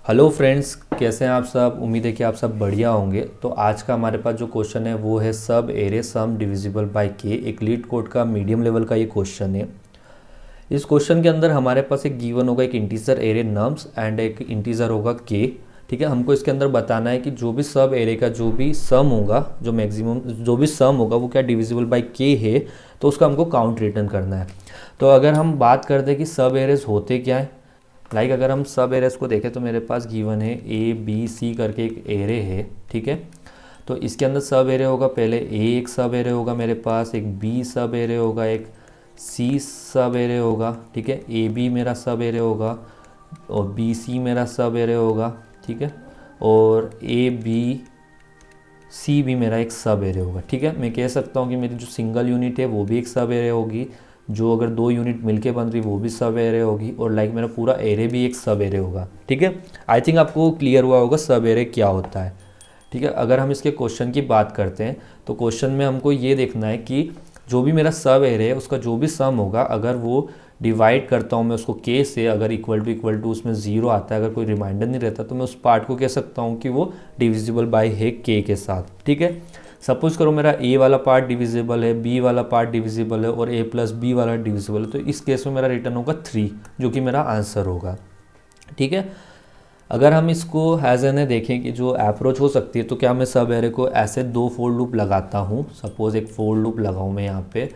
Hello friends, कैसे हैं आप सब। उम्मीद है कि आप सब बढ़िया होंगे। तो आज का हमारे पास जो क्वेश्चन है वो है सब एरे सम डिविजिबल बाय के। एक लीड कोड का मीडियम लेवल का ये क्वेश्चन है। इस क्वेश्चन के अंदर हमारे पास एक गिवन होगा, एक इंटीजर एरे नम्स एंड एक इंटीजर होगा के। ठीक है, हमको इसके अंदर बताना है कि जो भी सब एरे का जो भी सम होगा, जो मैक्सिमम जो भी सम होगा वो क्या डिविजिबल बाय के है, तो उसका हमको काउंट रिटर्न करना है। तो अगर हम बात करते हैं कि सब एरेज होते क्या है, अगर हम सब एरेस को देखें तो मेरे पास गिवन है ए बी सी करके एक एरे है। ठीक है, तो इसके अंदर सब एरे होगा, पहले ए एक सब एरे होगा मेरे पास, एक बी सब एरे होगा, एक सी सब एरे होगा। ठीक है, ए बी मेरा सब एरे होगा और बी सी मेरा सब एरे होगा। ठीक है, और ए बी सी भी मेरा एक सब एरे होगा। ठीक है, मैं कह सकता हूँ कि मेरी जो सिंगल यूनिट है वो भी एक सब एरे होगी, जो अगर दो यूनिट मिलके बन रही वो भी सब एरे होगी, और मेरा पूरा एरे भी एक सब एरे होगा। ठीक है, आई थिंक आपको क्लियर हुआ होगा सब एरे क्या होता है। ठीक है, अगर हम इसके क्वेश्चन की बात करते हैं तो क्वेश्चन में हमको ये देखना है कि जो भी मेरा सब एरे है उसका जो भी सम होगा, अगर वो डिवाइड करता हूँ मैं उसको के से, अगर इक्वल टू उसमें ज़ीरो आता है, अगर कोई रिमाइंडर नहीं रहता, तो मैं उस पार्ट को कह सकता हूँ कि वो डिविजिबल बाय है के साथ। ठीक है, सपोज करो मेरा ए वाला पार्ट डिविजिबल है, बी वाला पार्ट डिविजिबल है और ए प्लस बी वाला डिविजिबल है, तो इस केस में मेरा रिटर्न होगा 3, जो कि मेरा आंसर होगा। ठीक है, अगर हम इसको एज एन ए देखें कि जो अप्रोच हो सकती है, तो क्या मैं सब एरे को ऐसे दो फोर लूप लगाता हूँ। सपोज़ एक फोर लूप लगाऊँ मैं यहाँ पे,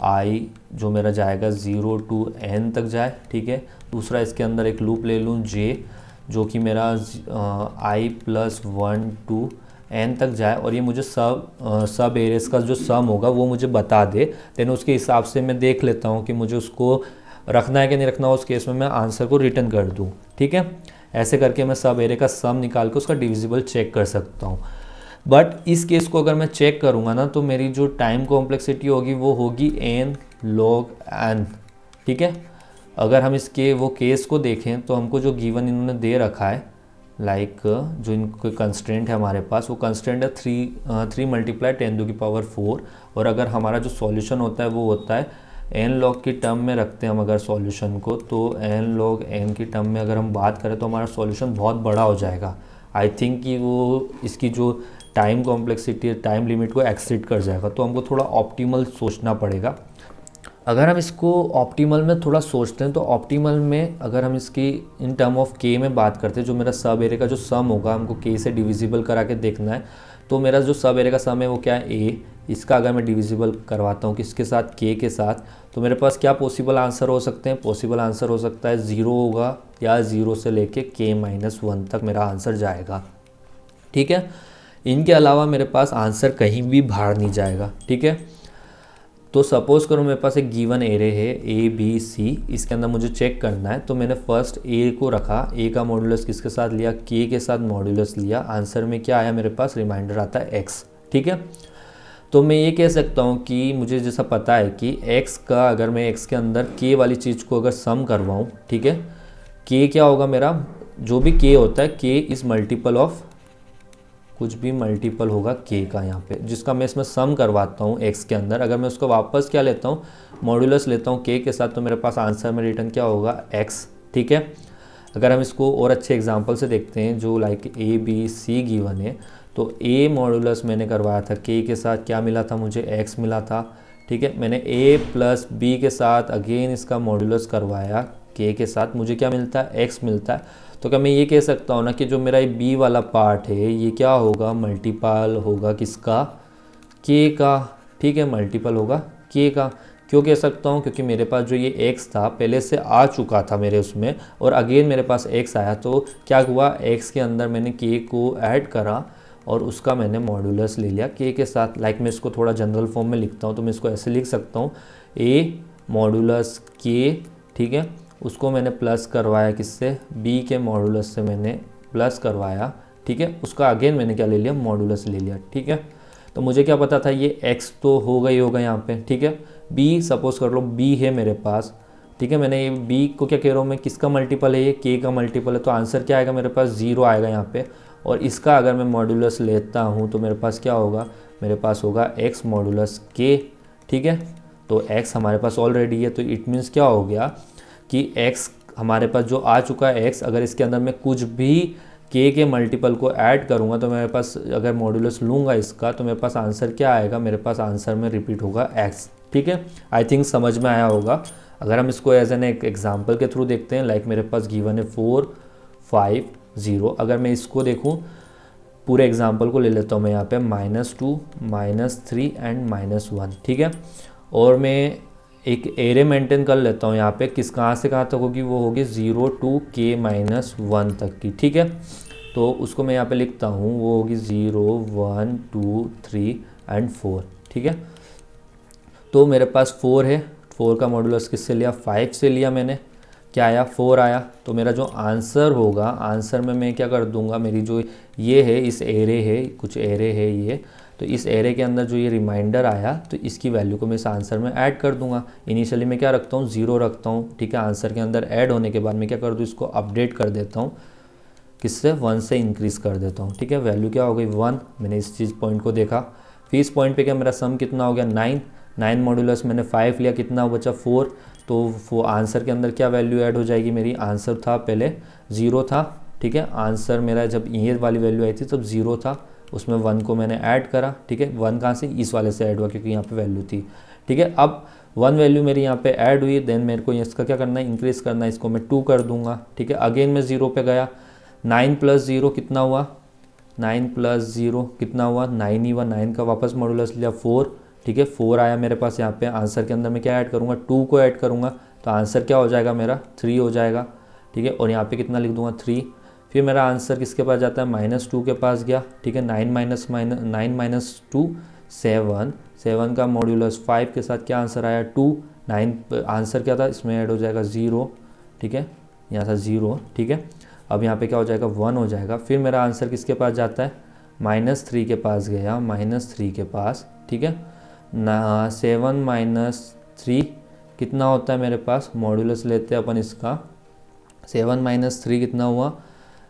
आई जो मेरा जाएगा 0 टू n तक जाए। ठीक है, दूसरा इसके अंदर एक लूप ले लूँ जे, जो कि मेरा आई प्लस 1 टू n तक जाए, और ये मुझे सब एरेस का जो सम होगा वो मुझे बता दे। देन उसके हिसाब से मैं देख लेता हूँ कि मुझे उसको रखना है कि नहीं रखना। उस केस में मैं आंसर को रिटर्न कर दूँ। ठीक है, ऐसे करके मैं सब एरे का सम निकाल के उसका डिविजिबल चेक कर सकता हूँ। बट इस केस को अगर मैं चेक करूँगा ना, तो मेरी जो टाइम कॉम्प्लेक्सिटी होगी वो होगी n log n। ठीक है, अगर हम इसके वो केस को देखें तो हमको जो गिवन इन्होंने दे रखा है, जो इनको कंस्ट्रेंट है हमारे पास, वो कंस्ट्रेंट है 3 मल्टीप्लाई 10⁴। और अगर हमारा जो सॉल्यूशन होता है वो होता है n log की टर्म में रखते हैं हम अगर सॉल्यूशन को, तो n log n की टर्म में अगर हम बात करें तो हमारा सॉल्यूशन बहुत बड़ा हो जाएगा। आई थिंक कि वो इसकी जो टाइम कॉम्प्लेक्सिटी टाइम लिमिट को एक्सीड कर जाएगा, तो हमको थोड़ा ऑप्टिमल सोचना पड़ेगा। अगर हम इसको ऑप्टिमल में थोड़ा सोचते हैं तो ऑप्टिमल में अगर हम इसकी इन टर्म ऑफ के में बात करते हैं, जो मेरा सब एरे का जो सम होगा हमको के से डिविजिबल करा के देखना है। तो मेरा जो सब एरे का सम है वो क्या है, ए। इसका अगर मैं डिविजिबल करवाता हूँ किसके साथ, के साथ, तो मेरे पास क्या पॉसिबल आंसर हो सकते हैं। पॉसिबल आंसर हो सकता है 0 होगा, या 0 से लेके k-1 तक मेरा आंसर जाएगा। ठीक है, इनके अलावा मेरे पास आंसर कहीं भी बाहर नहीं जाएगा। ठीक है, तो सपोज़ करो मेरे पास एक गिवन एरे है ए बी सी, इसके अंदर मुझे चेक करना है। तो मैंने फर्स्ट ए को रखा, ए का मॉड्यूलस किसके साथ लिया, के साथ मॉड्यूलस लिया। आंसर में क्या आया मेरे पास, रिमाइंडर आता है एक्स। ठीक है, तो मैं ये कह सकता हूँ कि मुझे जैसा पता है कि एक्स का, अगर मैं एक्स के अंदर के वाली चीज़ को अगर सम करवाऊँ, ठीक है, के क्या होगा मेरा, जो भी के होता है, के इज़ मल्टीपल ऑफ कुछ भी मल्टीपल होगा के का यहाँ पे, जिसका मैं इसमें सम करवाता हूँ एक्स के अंदर। अगर मैं उसको वापस क्या लेता हूँ, मॉड्यूलस लेता हूँ के साथ, तो मेरे पास आंसर में रिटर्न क्या होगा, एक्स। ठीक है, अगर हम इसको और अच्छे एग्जांपल से देखते हैं, जो like A B C given है, तो ए मॉड्यूलस मैंने करवाया था के साथ, क्या मिला था मुझे, एक्स मिला था। ठीक है, मैंने ए प्लस बी के साथ अगेन इसका मॉड्यूलस करवाया के साथ, मुझे क्या मिलता है, एक्स मिलता है। तो क्या मैं ये कह सकता हूँ ना कि जो मेरा ये बी वाला पार्ट है ये क्या होगा, मल्टीपल होगा किसका, के का। ठीक है, मल्टीपल होगा के का। क्यों कह सकता हूँ, क्योंकि मेरे पास जो ये एक्स था पहले से आ चुका था मेरे उसमें, और अगेन मेरे पास एक्स आया, तो क्या हुआ, एक्स के अंदर मैंने के को ऐड करा और उसका मैंने मॉड्यूलस ले लिया के साथ। मैं इसको थोड़ा जनरल फॉर्म में लिखता हूँ, तो मैं इसको ऐसे लिख सकता हूँ, ए मॉड्यूलस के। ठीक है, उसको मैंने प्लस करवाया किससे, बी के मॉड्यूलस से मैंने प्लस करवाया। ठीक है, उसका अगेन मैंने क्या ले लिया, मॉड्यूलस ले लिया। ठीक है, तो मुझे क्या पता था, ये x तो होगा ही होगा यहाँ पे। ठीक है, b सपोज कर लो b है मेरे पास। ठीक है, मैंने ये b को क्या कह रहा हूँ मैं, किसका मल्टीपल है, ये k का मल्टीपल है, तो आंसर क्या आएगा मेरे पास, 0 आएगा यहाँ पे। और इसका अगर मैं मॉड्यूलस लेता हूँ तो मेरे पास क्या होगा, मेरे पास होगा x मॉड्यूलस k। ठीक है, तो x हमारे पास ऑलरेडी है, तो इट मीन्स क्या हो गया कि x हमारे पास जो आ चुका है x, अगर इसके अंदर मैं कुछ भी k के मल्टीपल को ऐड करूँगा तो मेरे पास, अगर मॉड्यूलस लूँगा इसका, तो मेरे पास आंसर क्या आएगा, मेरे पास आंसर में रिपीट होगा x। ठीक है, आई थिंक समझ में आया होगा। अगर हम इसको एज एन एक एग्जाम्पल के थ्रू देखते हैं, लाइक मेरे पास गिवन है 4 5 0। अगर मैं इसको देखूँ, पूरे एग्जाम्पल को ले लेता हूँ मैं यहाँ पे -2 -3 एंड -1। ठीक है, और मैं एक एरे मेंटेन कर लेता हूँ यहाँ पे, किस कहाँ से कहाँ तक होगी, वो होगी 0 to k-1 तक की। ठीक है, तो उसको मैं यहाँ पे लिखता हूँ, वो होगी 0 1 2 3 एंड 4। ठीक है, तो मेरे पास 4 है, 4 का मॉडुलस किससे लिया, 5 से लिया मैंने, क्या आया 4 आया। तो मेरा जो आंसर होगा, आंसर में मैं क्या कर दूंगा, मेरी जो ये है, इस एरे है, कुछ एरे है ये, तो इस एरे के अंदर जो ये रिमाइंडर आया, तो इसकी वैल्यू को मैं इस आंसर में ऐड कर दूंगा। इनिशियली मैं क्या रखता हूँ, 0 रखता हूँ। ठीक है, आंसर के अंदर ऐड होने के बाद मैं क्या कर दूँ, इसको अपडेट कर देता हूँ, किससे, 1 से इंक्रीज़ कर देता हूँ। ठीक है, वैल्यू क्या हो गई 1, मैंने इस चीज़ पॉइंट को देखा। फिर इस पॉइंट पे क्या मेरा सम कितना हो गया 9 मॉड्यूलस मैंने 5 लिया, कितना बचा 4। तो वो आंसर के अंदर क्या वैल्यू ऐड हो जाएगी मेरी, आंसर था पहले 0 था। ठीक है, आंसर मेरा जब ये वाली वैल्यू आई थी तब 0 था, उसमें 1 को मैंने ऐड करा। ठीक है, 1 कहाँ से, इस वाले से ऐड हुआ क्योंकि यहाँ पे वैल्यू थी। ठीक है, अब 1 वैल्यू मेरी यहाँ पे ऐड हुई, देन मेरे को इसका क्या करना है, इंक्रीज़ करना है, इसको मैं 2 कर दूंगा। ठीक है, अगेन मैं 0 पे गया, 9 + 0 कितना हुआ, 9 + 0 कितना हुआ, 9 ही हुआ। 9 का वापस मॉडुलस लिया 4। ठीक है, 4 आया मेरे पास यहाँ पे। आंसर के अंदर मैं क्या ऐड करूँगा, 2 को ऐड करूँगा, तो आंसर क्या हो जाएगा मेरा 3 हो जाएगा। ठीक है, और यहाँ पे कितना लिख दूंगा 3। फिर मेरा आंसर किसके पास जाता है, -2 के पास गया। ठीक है, 9 - 2 7, 7 का मॉड्यूलस 5 के साथ क्या आंसर आया 2। 9 आंसर क्या था, इसमें ऐड हो जाएगा 0। ठीक है, यहाँ था 0। ठीक है, अब यहाँ पे क्या हो जाएगा 1 हो जाएगा। फिर मेरा आंसर किसके पास जाता है, -3 के पास गया, -3 के पास। ठीक है ना, 7 - 3 कितना होता है मेरे पास, मॉड्यूलस लेते हैं अपन इसका, 7 - 3 कितना हुआ,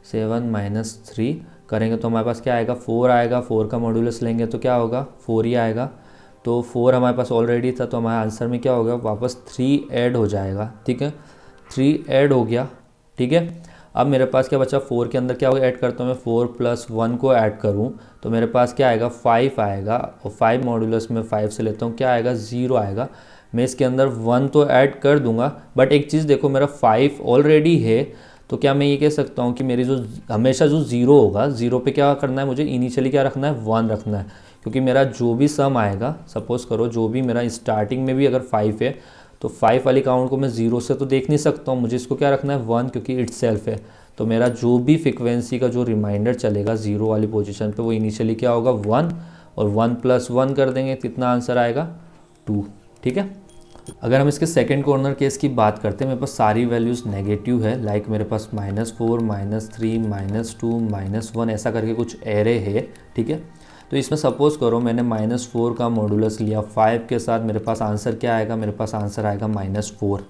7 - 3 करेंगे तो हमारे पास क्या आएगा 4 आएगा। 4 का मॉड्यूलस लेंगे तो क्या होगा 4 ही आएगा। तो 4 हमारे पास ऑलरेडी था, तो हमारे आंसर में क्या होगा, वापस 3 ऐड हो जाएगा। ठीक है, 3 ऐड हो गया। ठीक है, अब मेरे पास क्या बचा, 4 के अंदर क्या होगा, ऐड करता हूँ मैं, 4 + 1 को ऐड करूँ तो मेरे पास क्या आएगा 5 आएगा, और 5 मॉड्यूलस में 5 से लेता हूँ, क्या आएगा 0 आएगा। मैं इसके अंदर 1 तो ऐड कर दूंगा, बट एक चीज़ देखो, मेरा 5 ऑलरेडी है, तो क्या मैं ये कह सकता हूँ कि मेरी जो हमेशा जो 0 होगा, 0 पे क्या करना है मुझे, इनिशियली क्या रखना है 1 रखना है, क्योंकि मेरा जो भी सम आएगा, सपोज़ करो जो भी मेरा स्टार्टिंग में भी अगर 5 है, तो 5 वाली काउंट को मैं 0 से तो देख नहीं सकता हूँ, मुझे इसको क्या रखना है 1, क्योंकि इटसेल्फ है। तो मेरा जो भी फ्रिक्वेंसी का जो रिमाइंडर चलेगा 0 वाली पोजीशन पे, वो इनिशियली क्या होगा 1, और 1 + 1 कर देंगे, कितना आंसर आएगा 2। ठीक है, अगर हम इसके सेकंड कॉर्नर केस की बात करते हैं, मेरे पास सारी वैल्यूज़ नेगेटिव है, लाइक मेरे पास -4 -3 -2 -1 ऐसा करके कुछ एरे है। ठीक है, तो इसमें सपोज़ करो मैंने -4 का मॉडुलस लिया 5 के साथ, मेरे पास आंसर क्या आएगा, मेरे पास आंसर आएगा -4।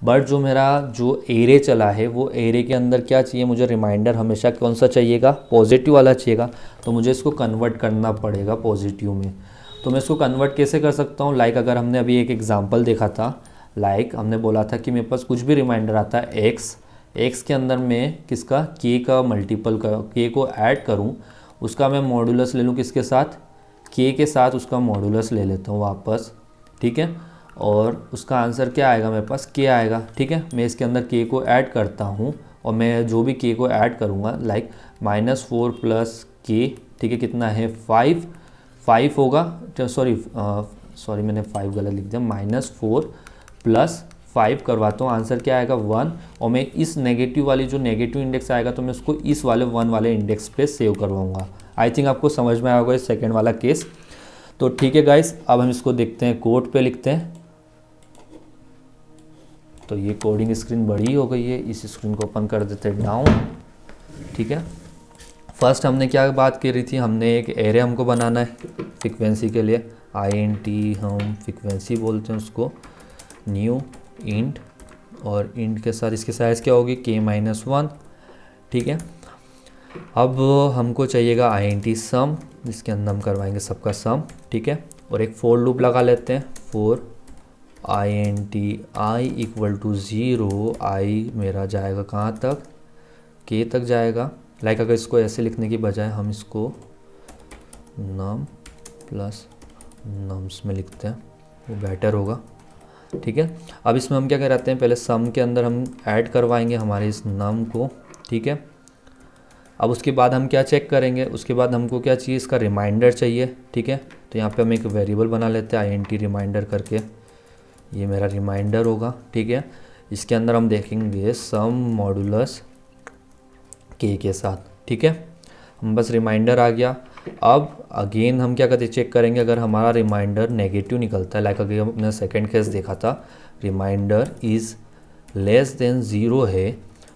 बट जो मेरा जो एरे चला है, वो एरे के अंदर क्या चाहिए मुझे, रिमाइंडर हमेशा कौन सा चाहिएगा, पॉजिटिव वाला चाहिएगा। तो मुझे इसको कन्वर्ट करना पड़ेगा पॉजिटिव में। तो मैं इसको कन्वर्ट कैसे कर सकता हूँ, लाइक अगर हमने अभी एक एग्जांपल देखा था, लाइक हमने बोला था कि मेरे पास कुछ भी रिमाइंडर आता है एक्स के अंदर मैं किसका, के का मल्टीपल का, के को ऐड करूँ, उसका मैं मॉडुलस ले लूँ किसके साथ, के के साथ उसका मॉडुलस ले लेता हूँ वापस। ठीक है, और उसका आंसर क्या आएगा, मेरे पास के आएगा। ठीक है, मैं इसके अंदर के को ऐड करता हूँ, और मैं जो भी के को ऐड करूँगा, लाइक -4 + के, ठीक है, कितना है 5 होगा, सॉरी मैंने 5 गलत लिख दिया, -4 + 5 करवाता हूँ, आंसर क्या आएगा 1। और मैं इस नेगेटिव वाली जो नेगेटिव इंडेक्स आएगा, तो मैं उसको इस वाले 1 वाले इंडेक्स पे सेव करवाऊँगा। आई थिंक आपको समझ में आया होगा इस सेकेंड वाला केस। तो ठीक है गाइस, अब हम इसको देखते हैं, कोड पे लिखते हैं। तो ये कोडिंग स्क्रीन बड़ी हो गई है, इस स्क्रीन को ओपन कर देते हैं डाउन। ठीक है, फर्स्ट हमने क्या बात करी थी, हमने एक एरे हमको बनाना है फ्रिक्वेंसी के लिए, int हम फ्रिक्वेंसी बोलते हैं उसको, न्यू इंट, और इंट के साथ इसकी साइज़ क्या होगी k-1। ठीक है, अब हमको चाहिएगा int सम, जिसके अंदर हम करवाएंगे सबका सम। ठीक है, और एक फॉर लूप लगा लेते हैं, फॉर i इक्वल टू 0, आई मेरा जाएगा कहाँ तक, k तक जाएगा। लाइक अगर इसको ऐसे लिखने की बजाय हम इसको नम प्लस नम्स में लिखते हैं वो बेटर होगा, ठीक है। अब इसमें हम क्या कराते हैं, पहले सम के अंदर हम ऐड करवाएंगे हमारे इस नम को, ठीक है। अब उसके बाद हम क्या चेक करेंगे, उसके बाद हमको क्या चाहिए, इसका रिमाइंडर चाहिए, ठीक है। तो यहाँ पे हम एक वेरिएबल बना लेते हैं int रिमाइंडर करके, ये मेरा रिमाइंडर होगा, ठीक है। इसके अंदर हम देखेंगे सम मॉडुलस k के साथ, ठीक है। हम बस रिमाइंडर आ गया। अब अगेन हम क्या करते चेक करेंगे, अगर हमारा रिमाइंडर नेगेटिव निकलता है, लाइक अगर हमने सेकंड केस देखा था रिमाइंडर इज़ लेस देन 0 है,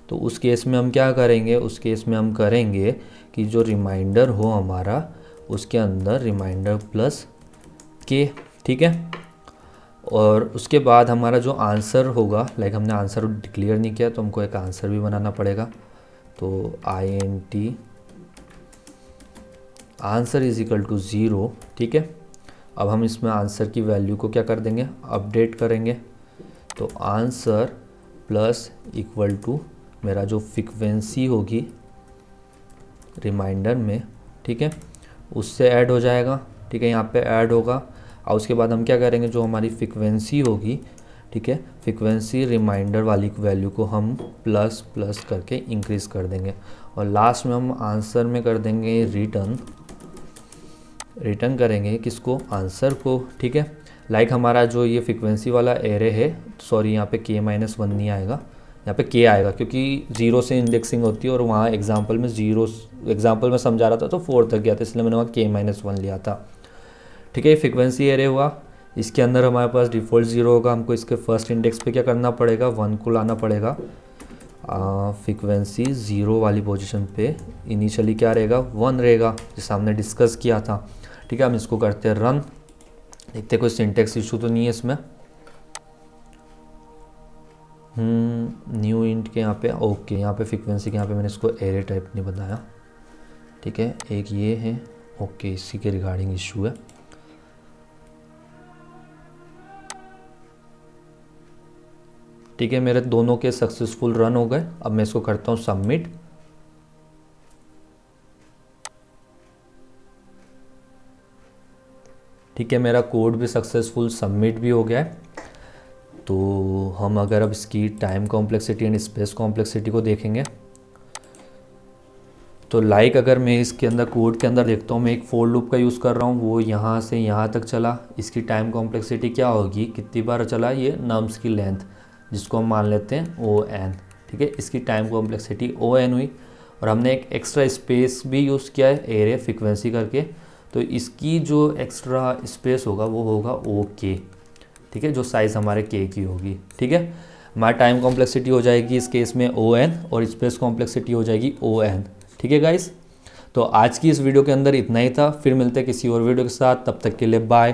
तो उस केस में हम क्या करेंगे, उस केस में हम करेंगे कि जो रिमाइंडर हो हमारा उसके अंदर रिमाइंडर प्लस k, ठीक है। और उसके बाद हमारा जो आंसर होगा, लाइक हमने आंसर डिक्लेयर नहीं किया तो हमको एक आंसर भी बनाना पड़ेगा, तो int answer is equal to 0, ठीक है। अब हम इसमें आंसर की वैल्यू को क्या कर देंगे, अपडेट करेंगे, तो आंसर प्लस इक्वल टू मेरा जो फ्रीक्वेंसी होगी रिमाइंडर में, ठीक है, उससे ऐड हो जाएगा, ठीक है, यहाँ पे ऐड होगा। और उसके बाद हम क्या करेंगे, जो हमारी फ्रीक्वेंसी होगी, ठीक है, फ्रीक्वेंसी रिमाइंडर वाली वैल्यू को हम प्लस प्लस करके इंक्रीज़ कर देंगे, और लास्ट में हम आंसर में कर देंगे रिटर्न करेंगे किसको, आंसर को, ठीक है। लाइक हमारा जो ये फ्रीक्वेंसी वाला एरे है, सॉरी यहाँ पे k-1 नहीं आएगा, यहाँ पे k आएगा क्योंकि 0 से इंडेक्सिंग होती है, और वहाँ एग्जांपल में 0 एग्जांपल में समझा रहा था तो 4 तक गया था, इसलिए मैंने वहाँ k-1 लिया था, ठीक है। ये फ्रीक्वेंसी एरे हुआ, इसके अंदर हमारे पास डिफ़ॉल्ट 0 होगा, हमको इसके फर्स्ट इंडेक्स पे क्या करना पड़ेगा, 1 को लाना पड़ेगा। फ्रीक्वेंसी 0 वाली पोजीशन पे इनिशियली क्या रहेगा, 1 रहेगा, जिसे हमने डिस्कस किया था, ठीक है। हम इसको करते हैं रन, देखते कोई सिंटेक्स इशू तो नहीं है इसमें। न्यू इंट के यहाँ पे ओके, यहाँ पे फ्रीक्वेंसी के यहाँ पे मैंने इसको एरे टाइप नहीं बताया, ठीक है, एक ये है ओके, इसी के रिगार्डिंग इशू है। ठीक है, मेरे दोनों के सक्सेसफुल रन हो गए। अब मैं इसको करता हूँ सबमिट। ठीक है, मेरा कोड भी सक्सेसफुल सबमिट भी हो गया है। तो हम अगर अब इसकी time complexity and space complexity को देखेंगे तो लाइक अगर मैं इसके अंदर कोड के अंदर देखता हूँ, मैं एक फोर लूप का यूज़ कर रहा हूँ, वो यहाँ से यहाँ तक चला। इसकी टाइम कॉम्प्लेक्सिटी क्या होगी, कितनी बार चला, ये नम्स की लेंथ जिसको हम मान लेते हैं ON। ठीक है, इसकी टाइम कॉम्प्लेक्सिटी ON हुई, और हमने एक एक्स्ट्रा स्पेस भी यूज़ किया है एरे फ्रीक्वेंसी करके, तो इसकी जो एक्स्ट्रा स्पेस होगा वो होगा OK। ठीक है, जो साइज़ हमारे K की होगी। ठीक है, हमारी टाइम कॉम्प्लेक्सिटी हो जाएगी इस केस में ON और स्पेस कॉम्प्लेक्सिटी हो जाएगी ON। ठीक है गाइस, तो आज की इस वीडियो के अंदर इतना ही था। फिर मिलते हैं किसी और वीडियो के साथ, तब तक के लिए बाय।